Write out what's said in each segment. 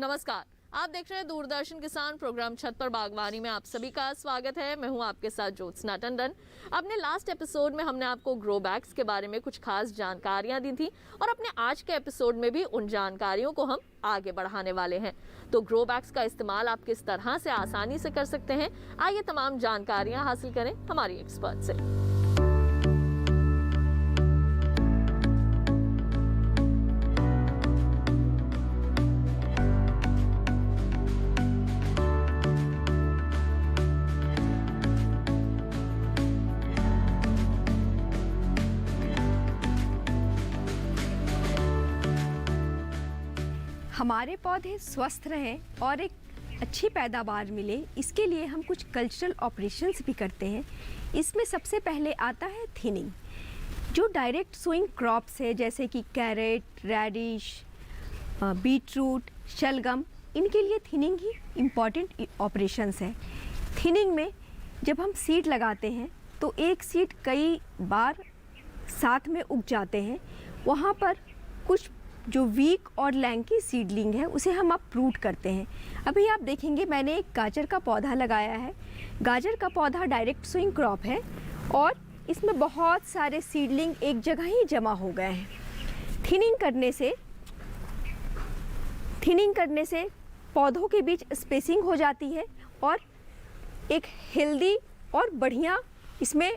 नमस्कार, आप देख रहे हैं दूरदर्शन किसान प्रोग्राम छत पर बागवानी में आप सभी का स्वागत है। मैं हूं आपके साथ ज्योत्सना टंडन। अपने लास्ट एपिसोड में हमने आपको ग्रो बैग्स के बारे में कुछ खास जानकारियां दी थी और अपने आज के एपिसोड में भी उन जानकारियों को हम आगे बढ़ाने वाले हैं। तो ग्रो बैग्स का इस्तेमाल आप किस तरह से आसानी से कर सकते हैं, आइए तमाम जानकारियां हासिल करें हमारी एक्सपर्ट से। हमारे पौधे स्वस्थ रहें और एक अच्छी पैदावार मिले, इसके लिए हम कुछ कल्चरल ऑपरेशंस भी करते हैं। इसमें सबसे पहले आता है थिनिंग। जो डायरेक्ट सोइंग क्रॉप्स है जैसे कि कैरेट, रेडिश, बीटरूट, शलगम, इनके लिए थिनिंग ही इम्पॉर्टेंट ऑपरेशंस है। थिनिंग में जब हम सीड लगाते हैं तो एक सीड कई बार साथ में उग जाते हैं। वहाँ पर कुछ जो वीक और लैंकी सीडलिंग है उसे हम अपरूट करते हैं। अभी आप देखेंगे मैंने एक गाजर का पौधा लगाया है। गाजर का पौधा डायरेक्ट सोइंग क्रॉप है और इसमें बहुत सारे सीडलिंग एक जगह ही जमा हो गए हैं। थिनिंग करने से पौधों के बीच स्पेसिंग हो जाती है और एक हेल्दी और बढ़िया इसमें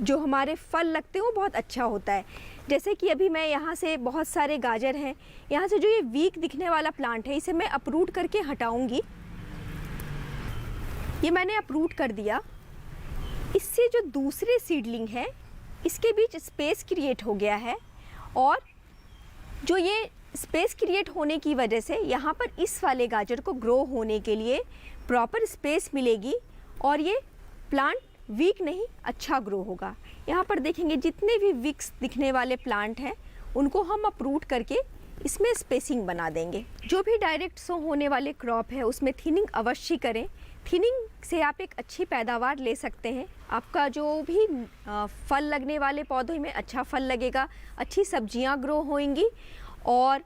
जो हमारे फल लगते हैं वो बहुत अच्छा होता है। जैसे कि अभी मैं यहाँ से बहुत सारे गाजर हैं, यहाँ से जो ये वीक दिखने वाला प्लांट है इसे मैं अपरूट करके हटाऊंगी। ये मैंने अपरूट कर दिया। इससे जो दूसरे सीडलिंग है इसके बीच स्पेस क्रिएट हो गया है और जो ये स्पेस क्रिएट होने की वजह से यहाँ पर इस वाले गाजर को ग्रो होने के लिए प्रॉपर स्पेस मिलेगी और ये प्लांट वीक नहीं अच्छा ग्रो होगा। यहाँ पर देखेंगे जितने भी वीक्स दिखने वाले प्लांट हैं उनको हम अपरूट करके इसमें स्पेसिंग बना देंगे। जो भी डायरेक्ट सो होने वाले क्रॉप है उसमें थिनिंग अवश्य करें। थिनिंग से आप एक अच्छी पैदावार ले सकते हैं। आपका जो भी फल लगने वाले पौधों में अच्छा फल लगेगा, अच्छी सब्जियाँ ग्रो होंगी और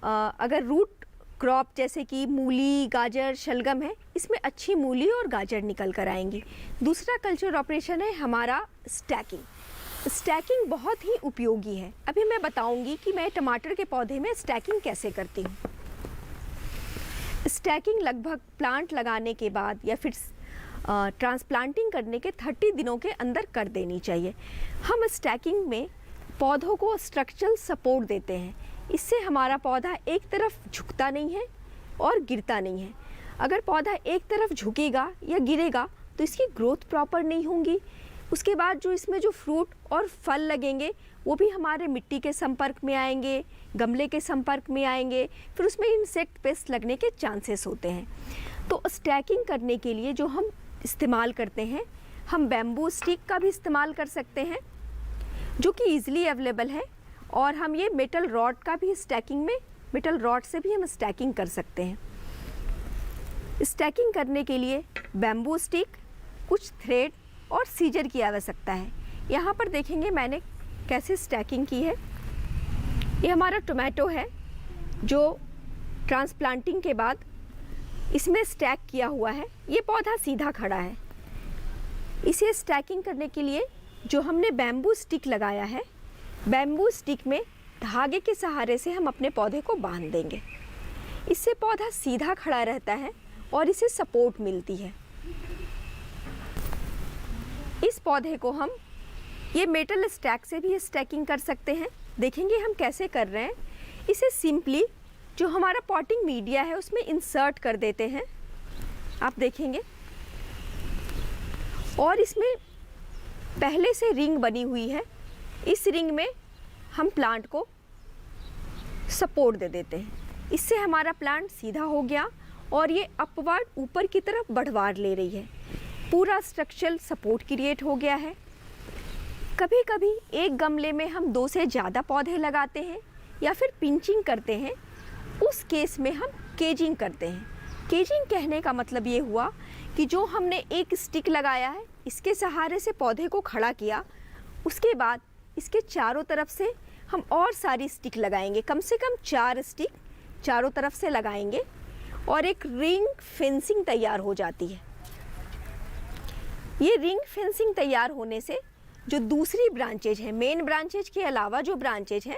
अगर रूट क्रॉप जैसे कि मूली, गाजर, शलगम है इसमें अच्छी मूली और गाजर निकल कर आएंगी। दूसरा कल्चर ऑपरेशन है हमारा स्टैकिंग। स्टैकिंग बहुत ही उपयोगी है। अभी मैं बताऊंगी कि मैं टमाटर के पौधे में स्टैकिंग कैसे करती हूँ। स्टैकिंग लगभग प्लांट लगाने के बाद या फिर ट्रांसप्लांटिंग करने के 30 दिनों के अंदर कर देनी चाहिए। हम स्टैकिंग में पौधों को स्ट्रक्चरल सपोर्ट देते हैं। इससे हमारा पौधा एक तरफ झुकता नहीं है और गिरता नहीं है। अगर पौधा एक तरफ झुकेगा या गिरेगा तो इसकी ग्रोथ प्रॉपर नहीं होगी। उसके बाद जो इसमें जो फ्रूट और फल लगेंगे वो भी हमारे मिट्टी के संपर्क में आएंगे, गमले के संपर्क में आएंगे, फिर उसमें इंसेक्ट पेस्ट लगने के चांसेस होते हैं। तो स्टैकिंग करने के लिए जो हम इस्तेमाल करते हैं, हम बैम्बू स्टिक का भी इस्तेमाल कर सकते हैं जो कि ईज़िली अवेलेबल है और हम ये मेटल रॉड का भी स्टैकिंग में, मेटल रॉड से भी हम स्टैकिंग कर सकते हैं। स्टैकिंग करने के लिए बैम्बू स्टिक, कुछ थ्रेड और सीजर की आवश्यकता है। यहाँ पर देखेंगे मैंने कैसे स्टैकिंग की है। ये हमारा टोमेटो है जो ट्रांसप्लांटिंग के बाद इसमें स्टैक किया हुआ है। ये पौधा सीधा खड़ा है। इसे स्टैकिंग करने के लिए जो हमने बैम्बू स्टिक लगाया है, बैम्बू स्टिक में धागे के सहारे से हम अपने पौधे को बांध देंगे। इससे पौधा सीधा खड़ा रहता है और इसे सपोर्ट मिलती है। इस पौधे को हम ये मेटल स्टैक से भी स्टैकिंग कर सकते हैं। देखेंगे हम कैसे कर रहे हैं। इसे सिंपली जो हमारा पॉटिंग मीडिया है उसमें इंसर्ट कर देते हैं, आप देखेंगे, और इसमें पहले से रिंग बनी हुई है। इस रिंग में हम प्लांट को सपोर्ट दे देते हैं। इससे हमारा प्लांट सीधा हो गया और ये अपवर्ड ऊपर की तरफ बढ़वार ले रही है। पूरा स्ट्रक्चरल सपोर्ट क्रिएट हो गया है। कभी कभी एक गमले में हम 2 से ज़्यादा पौधे लगाते हैं या फिर पिंचिंग करते हैं। उस केस में हम केजिंग करते हैं। केजिंग कहने का मतलब ये हुआ कि जो हमने एक स्टिक लगाया है इसके सहारे से पौधे को खड़ा किया, उसके बाद इसके चारों तरफ से हम और सारी स्टिक लगाएंगे। कम से कम 4 स्टिक चारों तरफ से लगाएंगे और एक रिंग फेंसिंग तैयार हो जाती है। ये रिंग फेंसिंग तैयार होने से जो दूसरी ब्रांचेज है, मेन ब्रांचेज के अलावा जो ब्रांचेज हैं,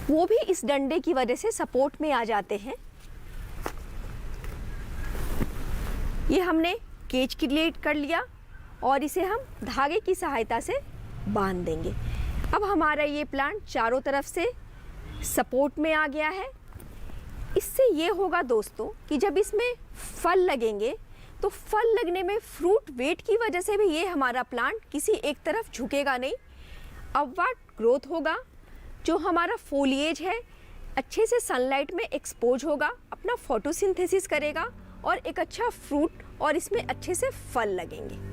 वो भी इस डंडे की वजह से सपोर्ट में आ जाते हैं। ये हमने केज क्रिएट कर लिया और इसे हम धागे की सहायता से बांध देंगे। अब हमारा ये प्लांट चारों तरफ से सपोर्ट में आ गया है। इससे ये होगा दोस्तों कि जब इसमें फल लगेंगे तो फल लगने में फ्रूट वेट की वजह से भी ये हमारा प्लांट किसी एक तरफ झुकेगा नहीं, अपवर्ड ग्रोथ होगा। जो हमारा फोलिएज है अच्छे से सनलाइट में एक्सपोज होगा, अपना फोटोसिंथेसिस करेगा और एक अच्छा फ्रूट और इसमें अच्छे से फल लगेंगे।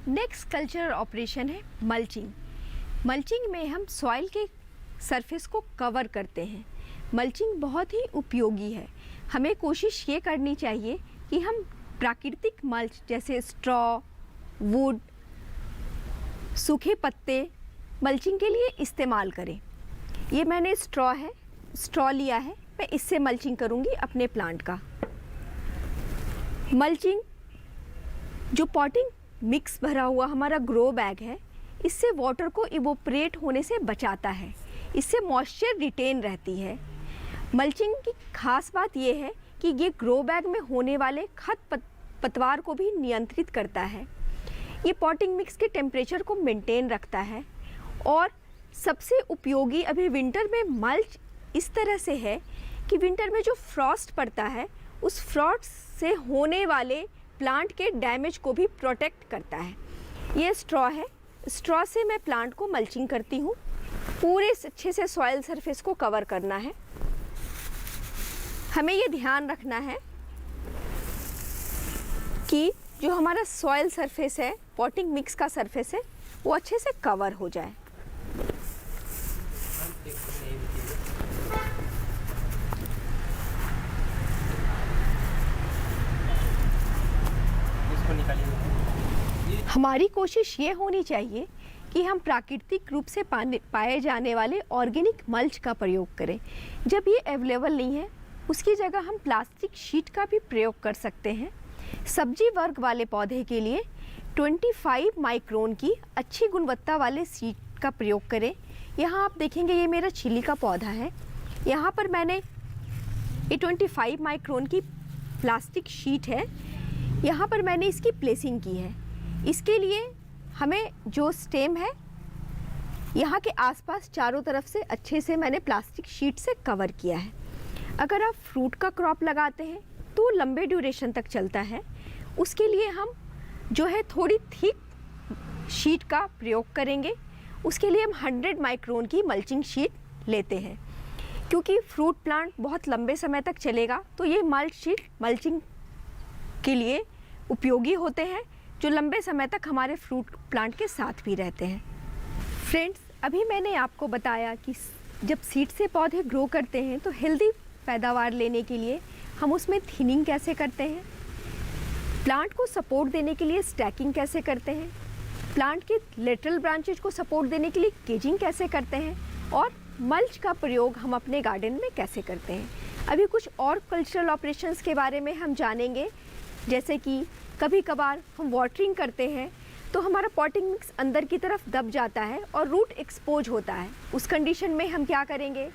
नेक्स्ट कल्चरल ऑपरेशन है मल्चिंग। मल्चिंग में हम सॉइल के सरफेस को कवर करते हैं। मल्चिंग बहुत ही उपयोगी है। हमें कोशिश ये करनी चाहिए कि हम प्राकृतिक मल्च जैसे स्ट्रॉ, वुड, सूखे पत्ते मल्चिंग के लिए इस्तेमाल करें। ये मैंने स्ट्रॉ लिया है, मैं इससे मल्चिंग करूँगी अपने प्लांट का। मल्चिंग जो पॉटिंग मिक्स भरा हुआ हमारा ग्रो बैग है, इससे वाटर को इवोपरेट होने से बचाता है, इससे मॉइस्चर रिटेन रहती है। मल्चिंग की खास बात यह है कि ये ग्रो बैग में होने वाले पतवार को भी नियंत्रित करता है। ये पॉटिंग मिक्स के टेम्परेचर को मेंटेन रखता है और सबसे उपयोगी अभी विंटर में मल्च इस तरह से है कि विंटर में जो फ्रॉस्ट पड़ता है उस फ्रॉस्ट से होने वाले प्लांट के डैमेज को भी प्रोटेक्ट करता है। ये स्ट्रॉ है, स्ट्रॉ से मैं प्लांट को मल्चिंग करती हूँ। पूरे अच्छे से सॉइल सरफेस को कवर करना है। हमें ये ध्यान रखना है कि जो हमारा सॉइल सरफेस है, पॉटिंग मिक्स का सरफेस है, वो अच्छे से कवर हो जाए। हमारी कोशिश ये होनी चाहिए कि हम प्राकृतिक रूप से पाए जाने वाले ऑर्गेनिक मल्च का प्रयोग करें। जब ये अवेलेबल नहीं है उसकी जगह हम प्लास्टिक शीट का भी प्रयोग कर सकते हैं। सब्जी वर्ग वाले पौधे के लिए 25 माइक्रोन की अच्छी गुणवत्ता वाले शीट का प्रयोग करें। यहाँ आप देखेंगे ये मेरा चिली का पौधा है, यहाँ पर मैंने ये 25 माइक्रोन की प्लास्टिक शीट है, यहाँ पर मैंने इसकी प्लेसिंग की है। इसके लिए हमें जो स्टेम है यहाँ के आसपास चारों तरफ से अच्छे से मैंने प्लास्टिक शीट से कवर किया है। अगर आप फ्रूट का क्रॉप लगाते हैं तो लंबे ड्यूरेशन तक चलता है, उसके लिए हम जो है थोड़ी थिक शीट का प्रयोग करेंगे। उसके लिए हम 100 माइक्रोन की मल्चिंग शीट लेते हैं। क्योंकि फ्रूट प्लांट बहुत लंबे समय तक चलेगा तो ये मल्च शीट मल्चिंग के लिए उपयोगी होते हैं, जो लंबे समय तक हमारे फ्रूट प्लांट के साथ भी रहते हैं। फ्रेंड्स, अभी मैंने आपको बताया कि जब सीड से पौधे ग्रो करते हैं तो हेल्दी पैदावार लेने के लिए हम उसमें थिनिंग कैसे करते हैं, प्लांट को सपोर्ट देने के लिए स्टैकिंग कैसे करते हैं, प्लांट के लेटरल ब्रांचेज को सपोर्ट देने के लिए केजिंग कैसे करते हैं और मल्च का प्रयोग हम अपने गार्डन में कैसे करते हैं। अभी कुछ और कल्चरल ऑपरेशंस के बारे में हम जानेंगे, जैसे कि कभी कभार हम वाटरिंग करते हैं तो हमारा पॉटिंग मिक्स अंदर की तरफ दब जाता है और रूट एक्सपोज होता है। उस कंडीशन में हम क्या करेंगे,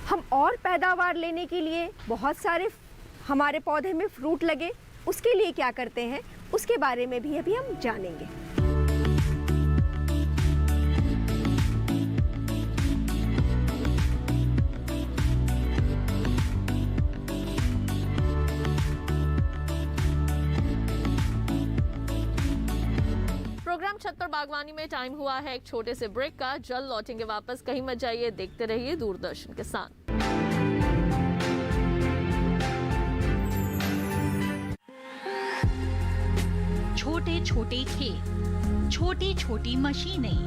हम और पैदावार लेने के लिए बहुत सारे हमारे पौधे में फ्रूट लगे, उसके लिए क्या करते हैं, उसके बारे में भी अभी हम जानेंगे। प्रोग्राम छत पर बागवानी में टाइम हुआ है एक छोटे से ब्रेक का। जल्द लौटेंगे वापस, कहीं मत जाइए, देखते रहिए दूरदर्शन किसान। छोटे छोटे खेत, छोटी छोटी मशीनें,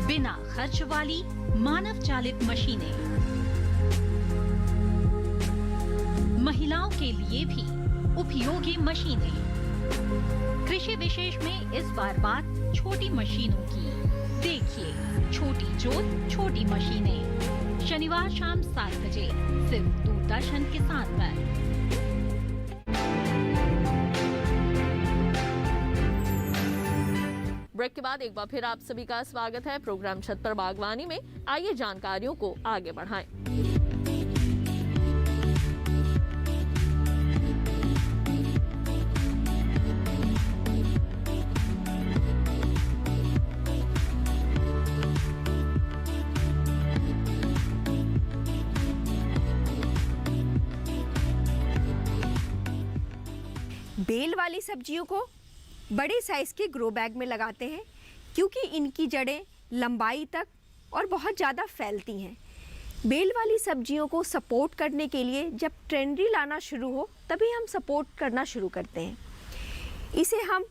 बिना खर्च वाली मानव चालित मशीनें, महिलाओं के लिए भी उपयोगी मशीनें। कृषि विशेष में इस बार बात छोटी मशीनों की। देखिए छोटी जोत छोटी मशीनें, शनिवार शाम 7 बजे सिर्फ दूरदर्शन किसान पर। ब्रेक के बाद एक बार फिर आप सभी का स्वागत है प्रोग्राम छत पर बागवानी में। आइए जानकारियों को आगे बढ़ाएं। बेल वाली सब्जियों को बड़े साइज़ के ग्रो बैग में लगाते हैं क्योंकि इनकी जड़ें लंबाई तक और बहुत ज़्यादा फैलती हैं। बेल वाली सब्जियों को सपोर्ट करने के लिए जब ट्रेंडी लाना शुरू हो तभी हम सपोर्ट करना शुरू करते हैं। इसे हम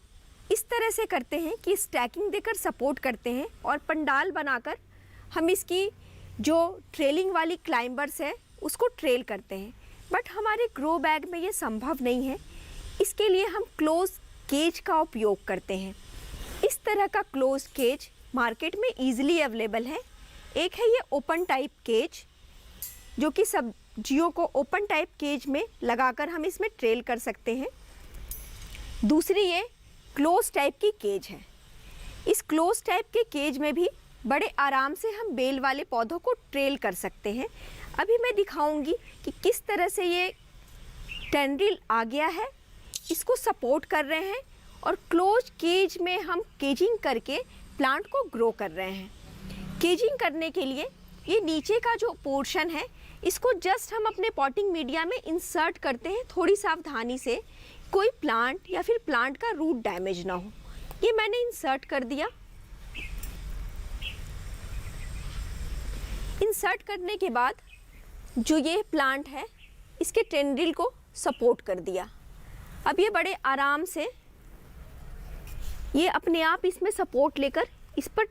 इस तरह से करते हैं कि स्टैकिंग देकर सपोर्ट करते हैं और पंडाल बनाकर हम इसकी जो ट्रेलिंग वाली क्लाइंबर्स है उसको ट्रेल करते हैं। बट हमारे ग्रो बैग में ये संभव नहीं है। इसके लिए हम क्लोज केज का उपयोग करते हैं। इस तरह का क्लोज केज मार्केट में ईजिली अवेलेबल है। एक है ये ओपन टाइप केज, जो कि सब्जियों को ओपन टाइप केज में लगाकर हम इसमें ट्रेल कर सकते हैं। दूसरी ये क्लोज टाइप की केज है। इस क्लोज टाइप के केज में भी बड़े आराम से हम बेल वाले पौधों को ट्रेल कर सकते हैं। अभी मैं दिखाऊंगी कि किस तरह से ये टेंड्रिल आ गया है, इसको सपोर्ट कर रहे हैं और क्लोज केज में हम केजिंग करके प्लांट को ग्रो कर रहे हैं। केजिंग करने के लिए ये नीचे का जो पोर्शन है इसको जस्ट हम अपने पॉटिंग मीडिया में इंसर्ट करते हैं, थोड़ी सावधानी से, कोई प्लांट या फिर प्लांट का रूट डैमेज ना हो। ये मैंने इंसर्ट कर दिया। इंसर्ट करने के बाद जो ये प्लांट है इसके टेंड्रिल को सपोर्ट कर दिया। अब ये बड़े आराम से ये अपने आप इसमें सपोर्ट लेकर इस पर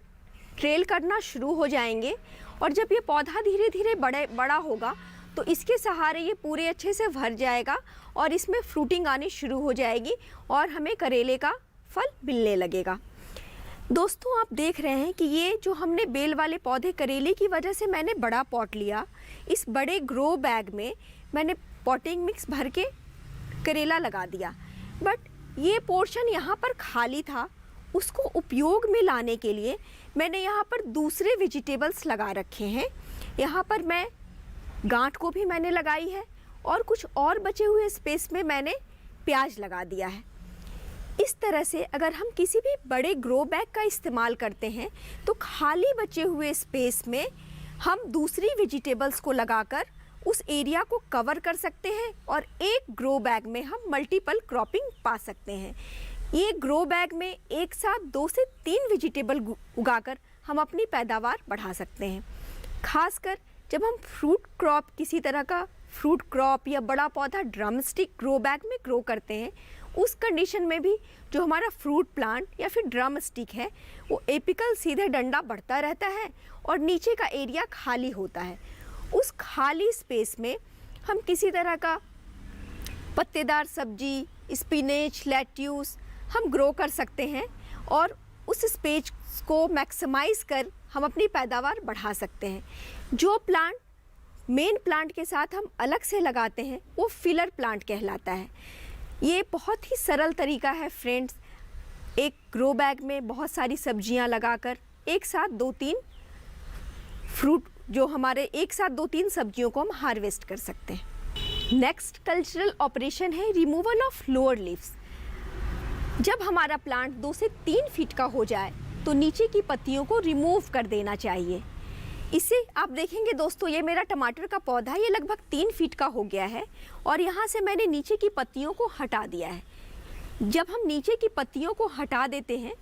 ट्रेल करना शुरू हो जाएंगे और जब ये पौधा धीरे धीरे बड़ा होगा तो इसके सहारे ये पूरे अच्छे से भर जाएगा और इसमें फ्रूटिंग आनी शुरू हो जाएगी और हमें करेले का फल मिलने लगेगा। दोस्तों, आप देख रहे हैं कि ये जो हमने बेल वाले पौधे करेले की वजह से मैंने बड़ा पॉट लिया। इस बड़े ग्रो बैग में मैंने पॉटिंग मिक्स भर के करेला लगा दिया, बट ये पोर्शन यहाँ पर खाली था। उसको उपयोग में लाने के लिए मैंने यहाँ पर दूसरे वेजिटेबल्स लगा रखे हैं। यहाँ पर मैं गांठ को भी मैंने लगाई है और कुछ और बचे हुए स्पेस में मैंने प्याज लगा दिया है। इस तरह से अगर हम किसी भी बड़े ग्रो बैग का इस्तेमाल करते हैं तो खाली बचे हुए स्पेस में हम दूसरी वेजिटेबल्स को लगाकर उस एरिया को कवर कर सकते हैं और एक ग्रो बैग में हम मल्टीपल क्रॉपिंग पा सकते हैं। ये ग्रो बैग में एक साथ 2 से 3 वेजिटेबल उगाकर हम अपनी पैदावार बढ़ा सकते हैं। खासकर जब हम फ्रूट क्रॉप, किसी तरह का फ्रूट क्रॉप या बड़ा पौधा ड्रम स्टिक ग्रो बैग में ग्रो करते हैं, उस कंडीशन में भी जो हमारा फ्रूट प्लांट या फिर ड्रम स्टिक है वो एपिकल सीधे डंडा बढ़ता रहता है और नीचे का एरिया खाली होता है। उस खाली स्पेस में हम किसी तरह का पत्तेदार सब्जी, स्पिनेच, लेट्यूस हम ग्रो कर सकते हैं और उस स्पेस को मैक्सिमाइज कर हम अपनी पैदावार बढ़ा सकते हैं। जो प्लांट मेन प्लांट के साथ हम अलग से लगाते हैं वो फिलर प्लांट कहलाता है। ये बहुत ही सरल तरीका है फ्रेंड्स, एक ग्रो बैग में बहुत सारी सब्जियां लगाकर एक साथ 2-3 फ्रूट, जो हमारे एक साथ 2-3 सब्जियों को हम हार्वेस्ट कर सकते हैं। नेक्स्ट कल्चरल ऑपरेशन है रिमूवल ऑफ लोअर लीव्स। जब हमारा प्लांट 2 से 3 फीट का हो जाए तो नीचे की पत्तियों को रिमूव कर देना चाहिए। इससे आप देखेंगे दोस्तों, ये मेरा टमाटर का पौधा ये लगभग 3 फीट का हो गया है और यहाँ से मैंने नीचे की पत्तियों को हटा दिया है। जब हम नीचे की पत्तियों को हटा देते हैं,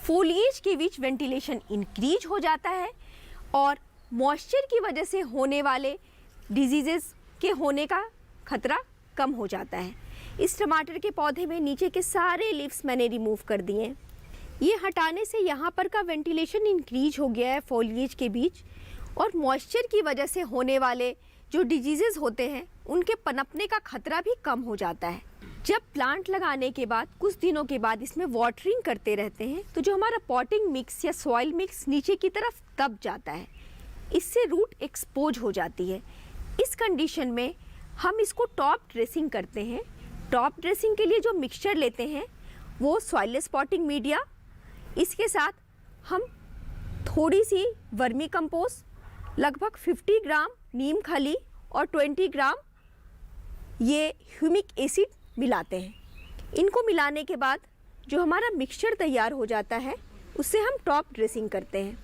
फोलिएज के बीच वेंटिलेशन इंक्रीज हो जाता है और मॉइस्चर की वजह से होने वाले डिजीज़ेस के होने का खतरा कम हो जाता है। इस टमाटर के पौधे में नीचे के सारे लीव्स मैंने रिमूव कर दिए। ये हटाने से यहाँ पर का वेंटिलेशन इंक्रीज हो गया है फॉलिएज के बीच, और मॉइस्चर की वजह से होने वाले जो डिजीज़ेज़ होते हैं उनके पनपने का खतरा भी कम हो जाता है। जब प्लांट लगाने के बाद कुछ दिनों के बाद इसमें वाटरिंग करते रहते हैं तो जो हमारा पॉटिंग मिक्स या सॉइल मिक्स नीचे की तरफ दब जाता है, इससे रूट एक्सपोज हो जाती है। इस कंडीशन में हम इसको टॉप ड्रेसिंग करते हैं। टॉप ड्रेसिंग के लिए जो मिक्सचर लेते हैं वो सॉइललेस पॉटिंग मीडिया, इसके साथ हम थोड़ी सी वर्मी कंपोस्ट, लगभग 50 ग्राम नीम खली और 20 ग्राम ये ह्यूमिक एसिड मिलाते हैं। इनको मिलाने के बाद जो हमारा मिक्सचर तैयार हो जाता है उससे हम टॉप ड्रेसिंग करते हैं।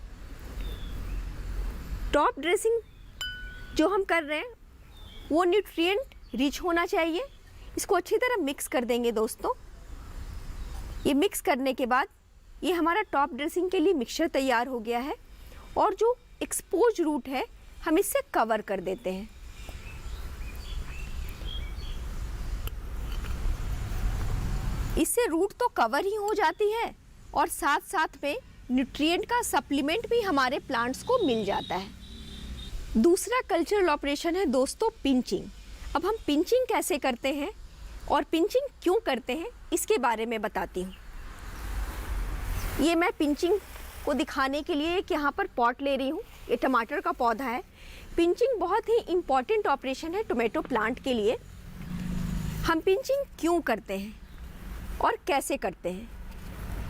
टॉप ड्रेसिंग जो हम कर रहे हैं वो न्यूट्रिएंट रिच होना चाहिए। इसको अच्छी तरह मिक्स कर देंगे दोस्तों। ये मिक्स करने के बाद ये हमारा टॉप ड्रेसिंग के लिए मिक्सचर तैयार हो गया है, और जो एक्सपोज रूट है हम इससे कवर कर देते हैं। इससे रूट तो कवर ही हो जाती है और साथ साथ में न्यूट्रिएंट का सप्लीमेंट भी हमारे प्लांट्स को मिल जाता है। दूसरा कल्चरल ऑपरेशन है दोस्तों पिंचिंग। अब हम पिंचिंग कैसे करते हैं और पिंचिंग क्यों करते हैं इसके बारे में बताती हूँ। ये मैं पिंचिंग को दिखाने के लिए एक यहाँ पर पॉट ले रही हूँ। ये टमाटर का पौधा है। पिंचिंग बहुत ही इम्पॉर्टेंट ऑपरेशन है टोमेटो प्लांट के लिए। हम पिंचिंग क्यों करते हैं और कैसे करते हैं?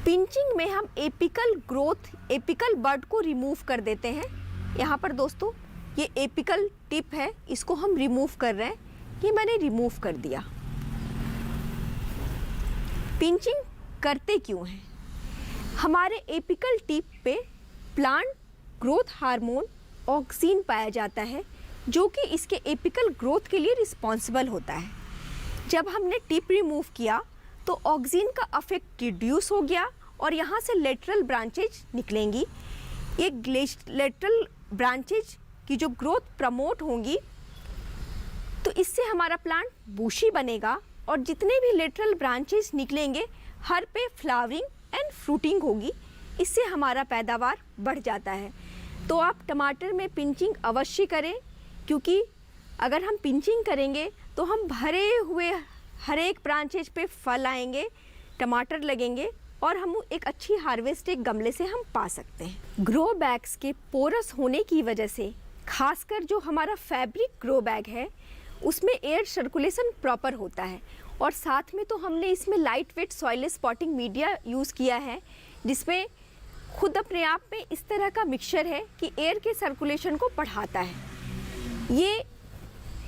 पिंचिंग में हम एपिकल बड को रिमूव कर देते हैं। यहाँ पर दोस्तों ये एपिकल टिप है, इसको हम रिमूव कर रहे हैं। ये मैंने रिमूव कर दिया। पिंचिंग करते क्यों हैं? हमारे एपिकल टिप पे प्लांट ग्रोथ हार्मोन ऑक्सिन पाया जाता है, जो कि इसके एपिकल ग्रोथ के लिए रिस्पॉन्सिबल होता है। जब हमने टिप रिमूव किया तो ऑक्सिन का अफेक्ट रिड्यूस हो गया और यहाँ से लेटरल ब्रांचेज निकलेंगी। ये लेटरल ब्रांचेज की जो ग्रोथ प्रमोट होंगी तो इससे हमारा प्लांट बूशी बनेगा, और जितने भी लेटरल ब्रांचेज निकलेंगे हर पे फ्लावरिंग एंड फ्रूटिंग होगी। इससे हमारा पैदावार बढ़ जाता है। तो आप टमाटर में पिंचिंग अवश्य करें, क्योंकि अगर हम पिंचिंग करेंगे तो हम भरे हुए हर एक ब्रांचेज पे फल आएंगे, टमाटर लगेंगे और हम एक अच्छी हार्वेस्ट एक गमले से हम पा सकते हैं। ग्रो बैग्स के पोरस होने की वजह से, खासकर जो हमारा फैब्रिक ग्रो बैग है उसमें एयर सर्कुलेशन प्रॉपर होता है, और साथ में तो हमने इसमें light weight soilless potting media use किया है, जिसमें खुद अपने आप में इस तरह का मिक्सचर है कि एयर के सर्कुलेशन को बढ़ाता है। ये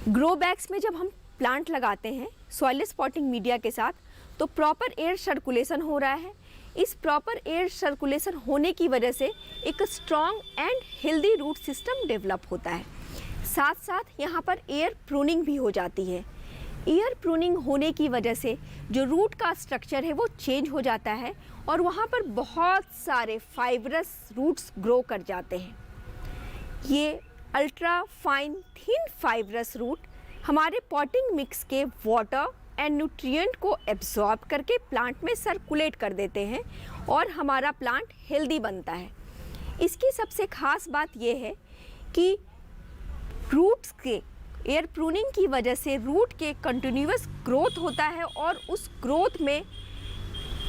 ग्रो बैग्स में जब हम प्लांट लगाते हैं सॉइललेस पॉटिंग मीडिया के साथ तो प्रॉपर एयर सर्कुलेशन हो रहा है। इस प्रॉपर एयर सर्कुलेशन होने की वजह से एक strong and healthy root system develop होता है। साथ साथ यहाँ पर एयर प्रूनिंग भी हो जाती है। एयर प्रूनिंग होने की वजह से जो रूट का स्ट्रक्चर है वो चेंज हो जाता है और वहाँ पर बहुत सारे फाइब्रस रूट्स ग्रो कर जाते हैं। ये ultra fine thin fibrous root हमारे पॉटिंग मिक्स के वाटर एंड न्यूट्रिएंट को एब्जॉर्ब करके प्लांट में सर्कुलेट कर देते हैं और हमारा प्लांट हेल्दी बनता है। इसकी सबसे खास बात यह है कि रूट्स के एयर प्रूनिंग की वजह से रूट के कंटिन्यूअस ग्रोथ होता है और उस ग्रोथ में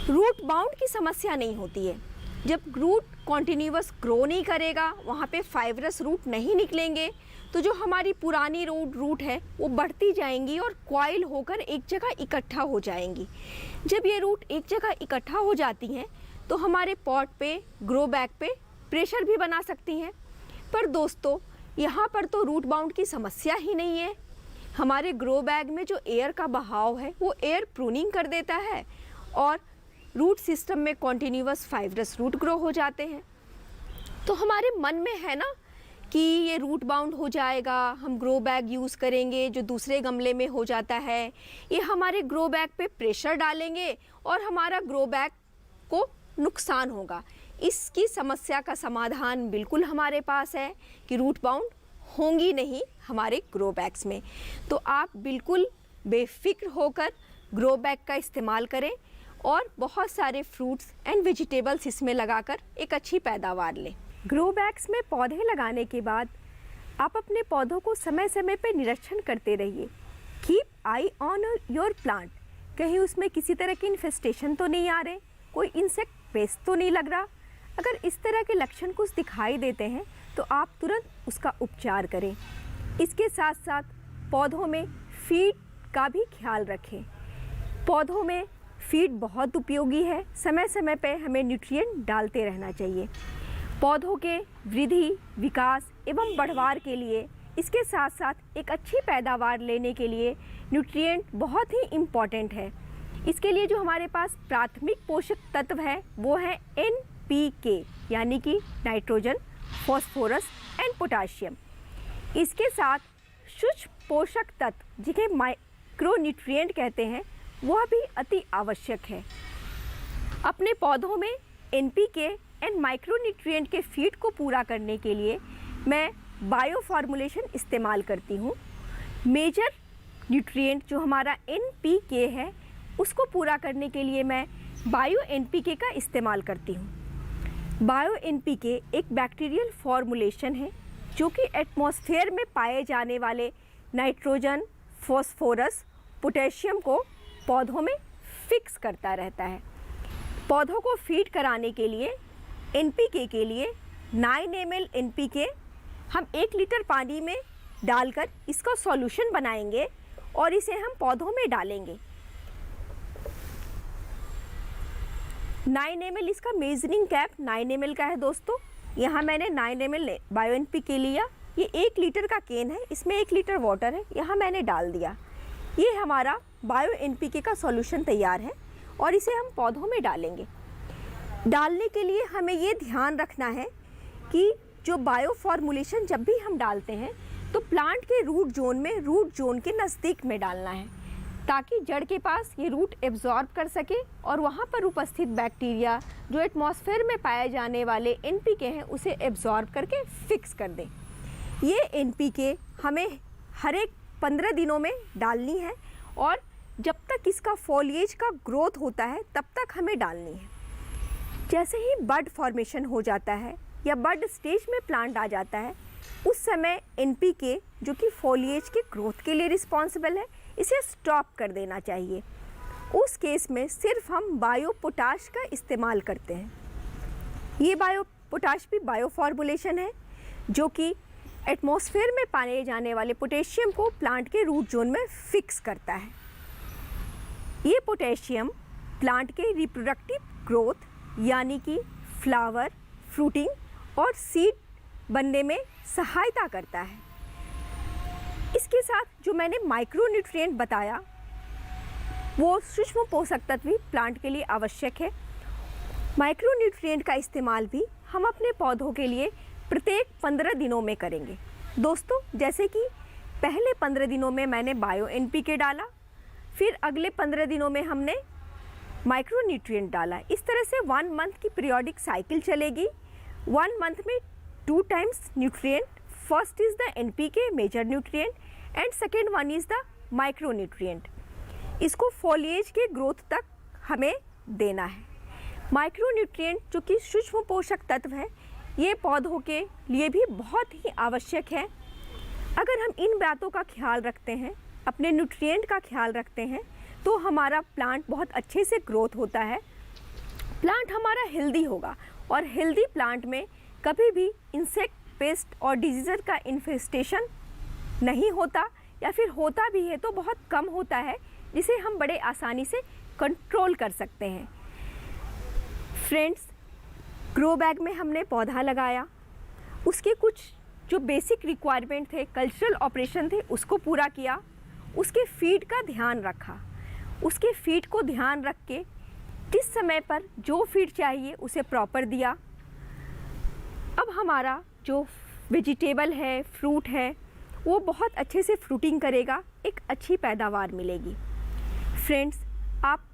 रूट बाउंड की समस्या नहीं होती है। जब रूट कॉन्टिन्यूअस ग्रो नहीं करेगा, वहाँ पे फाइब्रस रूट नहीं निकलेंगे, तो जो हमारी पुरानी रूट है वो बढ़ती जाएंगी और कॉइल होकर एक जगह इकट्ठा हो जाएंगी। जब ये रूट एक जगह इकट्ठा हो जाती हैं तो हमारे पॉट पे, ग्रो बैग पे प्रेशर भी बना सकती हैं। पर दोस्तों यहाँ पर तो रूट बाउंड की समस्या ही नहीं है। हमारे ग्रो बैग में जो एयर का बहाव है वो एयर प्रूनिंग कर देता है और रूट सिस्टम में कॉन्टिन्यूअस फाइब्रस रूट ग्रो हो जाते हैं। तो हमारे मन में है ना कि ये रूट बाउंड हो जाएगा, हम ग्रो बैग यूज़ करेंगे जो दूसरे गमले में हो जाता है, ये हमारे ग्रो बैग पे प्रेशर डालेंगे और हमारा ग्रो बैग को नुकसान होगा। इसकी समस्या का समाधान बिल्कुल हमारे पास है कि रूट बाउंड होंगी नहीं हमारे ग्रो बैग्स में। तो आप बिल्कुल बेफिक्र होकर ग्रो बैग का इस्तेमाल करें और बहुत सारे फ्रूट्स एंड वेजिटेबल्स इसमें लगाकर एक अच्छी पैदावार लें। ग्रो बैग्स में पौधे लगाने के बाद आप अपने पौधों को समय समय पर निरीक्षण करते रहिए। Keep I on your plant, कहीं उसमें किसी तरह की इन्फेस्टेशन तो नहीं आ रहे, कोई इंसेक्ट पेस्ट तो नहीं लग रहा। अगर इस तरह के लक्षण कुछ दिखाई देते हैं तो आप तुरंत उसका उपचार करें। इसके साथ साथ पौधों में फीड का भी ख्याल रखें। पौधों में फीड बहुत उपयोगी है, समय समय पर हमें न्यूट्रिएंट डालते रहना चाहिए। पौधों के वृद्धि, विकास एवं बढ़वार के लिए, इसके साथ साथ एक अच्छी पैदावार लेने के लिए न्यूट्रिएंट बहुत ही इम्पॉर्टेंट है। इसके लिए जो हमारे पास प्राथमिक पोषक तत्व है वो है NPK, यानी कि नाइट्रोजन, फॉस्फोरस एंड पोटाशियम। इसके साथ सूक्ष्म पोषक तत्व जिन्हें माइक्रोन्यूट्रिएंट कहते हैं वह भी अति आवश्यक है। अपने पौधों में NPK एंड माइक्रोन्यूट्रिएंट के फीड को पूरा करने के लिए मैं बायो फॉर्मुलेशन इस्तेमाल करती हूँ। मेजर न्यूट्रिएंट जो हमारा NPK है उसको पूरा करने के लिए मैं बायो NPK का इस्तेमाल करती हूँ। बायो NPK एक बैक्टीरियल फॉर्मुलेशन है जो कि एटमॉस्फेयर में पाए जाने वाले नाइट्रोजन, फॉस्फोरस, पोटेशियम को पौधों में फिक्स करता रहता है। पौधों को फीड कराने के लिए NPK के लिए 9 ml NPK हम 1 लीटर पानी में डालकर इसका सॉल्यूशन बनाएंगे और इसे हम पौधों में डालेंगे। 9 ml इसका मेजरिंग कैप 9 ml का है दोस्तों। यहाँ मैंने 9 ml बायो NPK लिया। ये 1 लीटर का केन है, इसमें 1 लीटर वाटर है, यहाँ मैंने डाल दिया। ये हमारा बायो NPK का सॉल्यूशन तैयार है और इसे हम पौधों में डालेंगे। डालने के लिए हमें ये ध्यान रखना है कि जो बायो फॉर्मुलेशन जब भी हम डालते हैं तो प्लांट के रूट जोन के नज़दीक में डालना है ताकि जड़ के पास ये रूट एब्जॉर्ब कर सके और वहाँ पर उपस्थित बैक्टीरिया जो एटमॉस्फेयर में पाए जाने वाले NPK हैं उसे एब्जॉर्ब करके फिक्स कर दें। ये NPK हमें हर एक 15 दिनों में डालनी है और जब तक इसका फॉलिएज का ग्रोथ होता है तब तक हमें डालनी है। जैसे ही बड फॉर्मेशन हो जाता है या बड स्टेज में प्लांट आ जाता है उस समय NPK जो कि फॉलिएज के ग्रोथ के लिए रिस्पॉन्सिबल है इसे स्टॉप कर देना चाहिए। उस केस में सिर्फ हम बायो पोटाश का इस्तेमाल करते हैं। ये बायो पोटाश भी बायो फॉर्मुलेशन है जो कि एटमॉस्फेयर में पाए जाने वाले पोटेशियम को प्लांट के रूट जोन में फिक्स करता है। ये पोटेशियम प्लांट के रिप्रोडक्टिव ग्रोथ यानी कि फ्लावर, फ्रूटिंग और सीड बनने में सहायता करता है। इसके साथ जो मैंने माइक्रोन्यूट्रिएंट बताया वो सूक्ष्म पोषक तत्व भी प्लांट के लिए आवश्यक है। माइक्रोन्यूट्रिएंट का इस्तेमाल भी हम अपने पौधों के लिए प्रत्येक 15 दिनों में करेंगे। दोस्तों जैसे कि पहले 15 दिनों में मैंने बायो NPK डाला, फिर अगले 15 दिनों में हमने माइक्रोन्यूट्रिएंट डाला। इस तरह से 1 मंथ की पीरियोडिक साइकिल चलेगी। 1 मंथ में 2 times nutrient, first is the NPK major nutrient and second one is the micronutrient. इसको फॉलिएज के ग्रोथ तक हमें देना है। माइक्रोन्यूट्रिएंट जो कि सूक्ष्म पोषक तत्व है ये पौधों के लिए भी बहुत ही आवश्यक है। अगर हम इन बातों का ख्याल रखते हैं, अपने न्यूट्रिएंट का ख्याल रखते हैं तो हमारा प्लांट बहुत अच्छे से ग्रोथ होता है। प्लांट हमारा हेल्दी होगा और हेल्दी प्लांट में कभी भी इंसेक्ट, पेस्ट और डिजीज़ का इन्फेस्टेशन नहीं होता या फिर होता भी है तो बहुत कम होता है जिसे हम बड़े आसानी से कंट्रोल कर सकते हैं। फ्रेंड्स, ग्रो बैग में हमने पौधा लगाया, उसके कुछ जो बेसिक रिक्वायरमेंट थे, कल्चरल ऑपरेशन थे उसको पूरा किया, उसके फीड का ध्यान रखा, उसके फीड को ध्यान रख के किस समय पर जो फीड चाहिए उसे प्रॉपर दिया। अब हमारा जो वेजिटेबल है, फ्रूट है वो बहुत अच्छे से फ्रूटिंग करेगा, एक अच्छी पैदावार मिलेगी। फ्रेंड्स, आप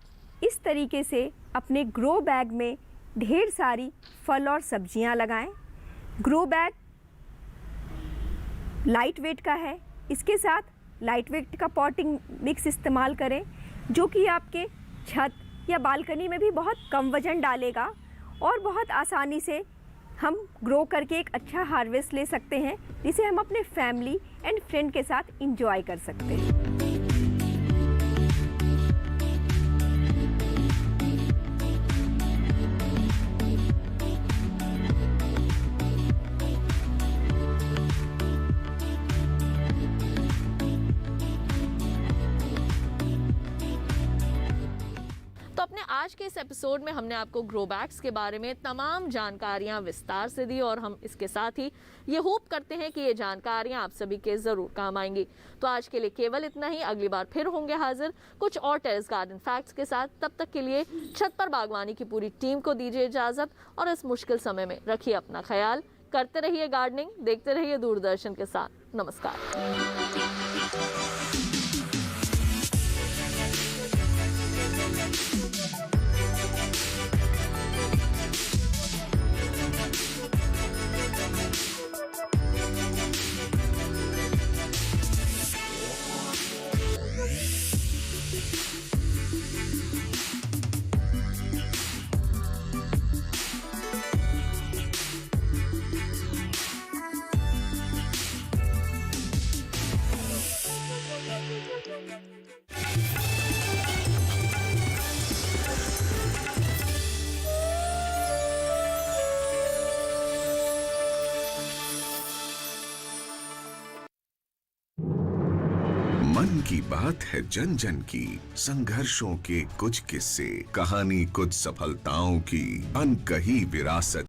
इस तरीके से अपने ग्रो बैग में ढेर सारी फल और सब्जियां लगाएं। ग्रो बैग लाइट वेट का है, इसके साथ लाइट वेट का पॉटिंग मिक्स इस्तेमाल करें। जो कि आपके छत या बालकनी में भी बहुत कम वजन डालेगा और बहुत आसानी से हम ग्रो करके एक अच्छा हार्वेस्ट ले सकते हैं, जिसे हम अपने फैमिली एंड फ्रेंड के साथ इंजॉय कर सकते हैं। तो अपने आज के इस एपिसोड में हमने आपको ग्रो बैग्स के बारे में तमाम जानकारियां विस्तार से दी और हम इसके साथ ही ये होप करते हैं कि ये जानकारियां आप सभी के ज़रूर काम आएंगी। तो आज के लिए केवल इतना ही, अगली बार फिर होंगे हाजिर कुछ और टेरेस गार्डन फैक्ट्स के साथ। तब तक के लिए छत पर बागवानी की पूरी टीम को दीजिए इजाज़त और इस मुश्किल समय में रखिए अपना ख्याल, करते रहिए गार्डनिंग, देखते रहिए दूरदर्शन के साथ। नमस्कार। मन की बात है जन जन की, संघर्षों के कुछ किस्से, कहानी कुछ सफलताओं की, अनकही विरासत